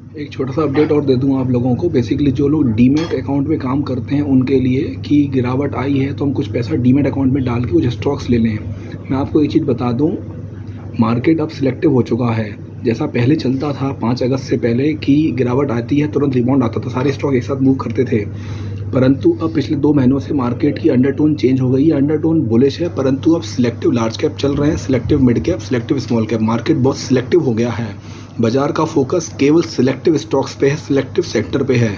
एक छोटा सा अपडेट और दे दूं आप लोगों को। बेसिकली जो लोग डीमैट अकाउंट में काम करते हैं उनके लिए कि गिरावट आई है तो हम कुछ पैसा डीमैट अकाउंट में डाल के कुछ स्टॉक्स ले लें। मैं आपको एक चीज़ बता दूं, मार्केट अब सिलेक्टिव हो चुका है। जैसा पहले चलता था 5 अगस्त से पहले कि गिरावट आती है तुरंत रिबाउंड आता था, सारे स्टॉक एक साथ मूव करते थे। परंतु अब पिछले 2 महीनों से मार्केट की अंडरटोन चेंज हो गई है। अंडरटोन बुलिश है, परंतु अब सिलेक्टिव लार्ज कैप चल रहे हैं, selective mid cap, selective small cap. Market बहुत सिलेक्टिव हो गया है। बाजार का फोकस केवल सिलेक्टिव स्टॉक्स पे है, सिलेक्टिव सेक्टर पे है।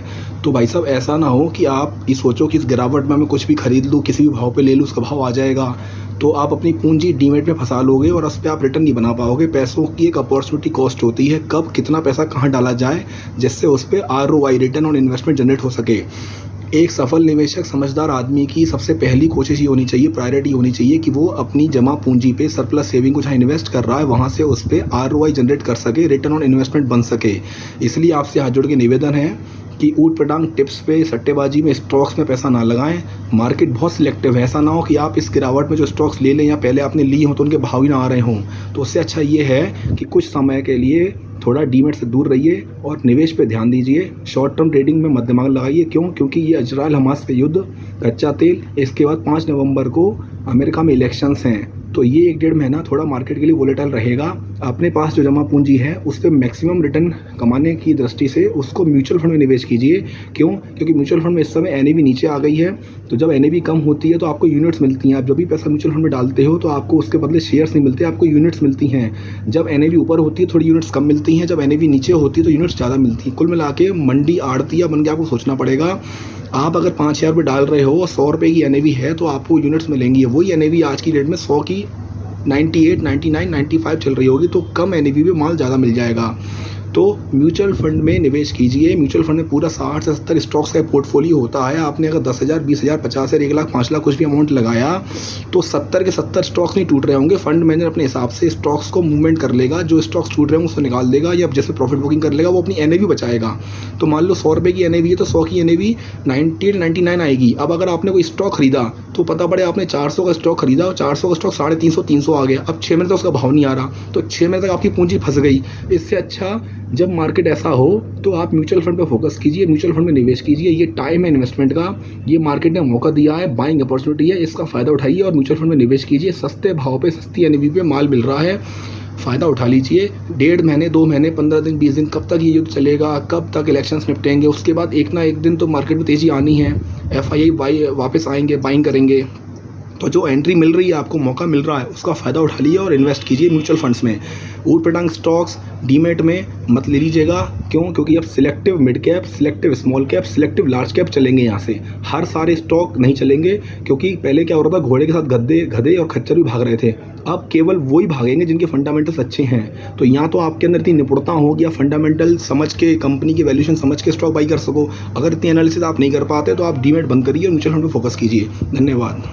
तो भाई साहब ऐसा ना हो कि आप ये सोचो कि इस गिरावट में मैं कुछ भी खरीद लूँ, किसी भी भाव पे ले लूँ, उसका भाव आ जाएगा तो आप अपनी पूंजी डीमेट में फंसा लोगे और उस पर आप रिटर्न नहीं बना पाओगे। पैसों की एक अपॉर्चुनिटी कॉस्ट होती है, कब कितना पैसा कहाँ डाला जाए जिससे उस पर ROI, return on investment, generate हो सके। एक सफल निवेशक, समझदार आदमी की सबसे पहली कोशिश ये होनी चाहिए, प्रायोरिटी होनी चाहिए कि वो अपनी जमा पूंजी पे सरप्लस सेविंग को जहाँ इन्वेस्ट कर रहा है वहाँ से उस पर ROI जनरेट कर सके, रिटर्न ऑन इन्वेस्टमेंट बन सके। इसलिए आपसे हाथ जोड़ के निवेदन है कि ऊट पटांग टिप्स पे, सट्टेबाजी में, स्टॉक्स में पैसा ना लगाएं। मार्केट बहुत सिलेक्टिव है। ऐसा ना हो कि आप इस गिरावट में जो स्टॉक्स ले लें या पहले आपने ली हो तो उनके भाव ही ना आ रहे हों। तो उससे अच्छा ये है कि कुछ समय के लिए थोड़ा डीमेट से दूर रहिए और निवेश पे ध्यान दीजिए। शॉर्ट टर्म ट्रेडिंग में मत दिमाग लगाइए। क्यों? क्योंकि ये इजराइल हमास पे युद्ध, कच्चा तेल, इसके बाद 5 नवंबर को अमेरिका में इलेक्शंस हैं। तो ये 1-1.5 महीना थोड़ा मार्केट के लिए वोलेटाइल रहेगा। अपने पास जो जमा पूंजी है उस पर मैक्सिमम रिटर्न कमाने की दृष्टि से उसको म्यूचुअल फंड में निवेश कीजिए। क्यों? क्योंकि म्यूचुअल फंड में इस समय NAV नीचे आ गई है। तो जब NAV कम होती है तो आपको यूनिट्स मिलती हैं। आप जब भी पैसा म्यूचुअल फंड में डालते हो तो आपको उसके बदले शेयर्स नहीं मिलते, आपको यूनिट्स मिलती हैं। जब NAV ऊपर होती है थोड़ी यूनिट्स कम मिलती हैं, जब NAV नीचे होती है तो यूनिट्स ज़्यादा मिलती हैं। कुल मिला के मंडी आड़तिया बन के आपको सोचना पड़ेगा। आप अगर 5,000 रुपये डाल रहे हो और 100 रुपये की NAV है तो आपको यूनिट्स मिलेंगी। वही NAV आज की डेट में 100 की 98, 99, 95 चल रही होगी तो कम NAV में माल ज़्यादा मिल जाएगा। तो म्यूचुअल फंड में निवेश कीजिए। म्यूचुअल फंड में पूरा 60 से 70 स्टॉक्स का पोर्टफोलियो होता है। आपने अगर 10,000, 20,000, 50,000, 1 लाख, 5 लाख कुछ भी अमाउंट लगाया तो 70 के 70 स्टॉक्स नहीं टूट रहे होंगे। फंड मैनेजर अपने हिसाब से स्टॉक्स को मूवमेंट कर लेगा, जो स्टॉक्स टूट रहे होंगे उसको निकाल देगा या जैसे प्रॉफिट बुकिंग कर लेगा, वो अपनी NAV बचाएगा। तो मान लो 100 रुपये की NAV है तो 100 की NAV 90, 99 आएगी। अब अगर आपने कोई स्टॉक खरीदा तो पता पड़े आपने 400 का स्टॉक खरीदा और 400 का स्टॉक 350, 300 आ गया। अब 6 महीने तक उसका भाव नहीं आ रहा तो 6 महीने तक आपकी पूंजी फंस गई। इससे अच्छा जब मार्केट ऐसा हो तो आप म्यूचुअल फंड पर फोकस कीजिए, म्यूचुअल फंड में निवेश कीजिए। ये टाइम है इन्वेस्टमेंट का, ये मार्केट ने मौका दिया है, बाइंग अपॉर्चुनिटी है, इसका फ़ायदा उठाइए और म्यूचुअल फंड में निवेश कीजिए। सस्ते भाव पे, सस्ती NAV पे माल मिल रहा है, फ़ायदा उठा लीजिए। 1.5 महीने, 2 महीने, 15 दिन, 20 दिन, कब तक ये युद्ध चलेगा, कब तक इलेक्शंस निपटेंगे, उसके बाद एक ना एक दिन तो मार्केट में तेज़ी आनी है। FII वापस आएंगे, बाइंग करेंगे। तो जो एंट्री मिल रही है, आपको मौका मिल रहा है, उसका फ़ायदा उठा लीजिए और इन्वेस्ट कीजिए म्यूचुअल फंड्स में। ऊट पटांग स्टॉक्स डीमेट में मत ले लीजिएगा। क्यों? क्योंकि अब selective mid cap, selective small cap, selective large cap चलेंगे। यहाँ से हर सारे स्टॉक नहीं चलेंगे। क्योंकि पहले क्या हो रहा था, घोड़े के साथ गधे और खच्चर भी भाग रहे थे। अब केवल वही भागेंगे जिनके फंडामेंटल्स अच्छे हैं। तो यहाँ तो आपके अंदर इतनी निपुणता होगी, आप फंडामेंटल समझ के, कंपनी की वैल्यूएशन समझ के स्टॉक बाई कर सको। अगर इतनी एनालिसिस आप नहीं कर पाते तो आप डीमेट बंद करिए और म्यूचुअल फंड पर फोकस कीजिए। धन्यवाद।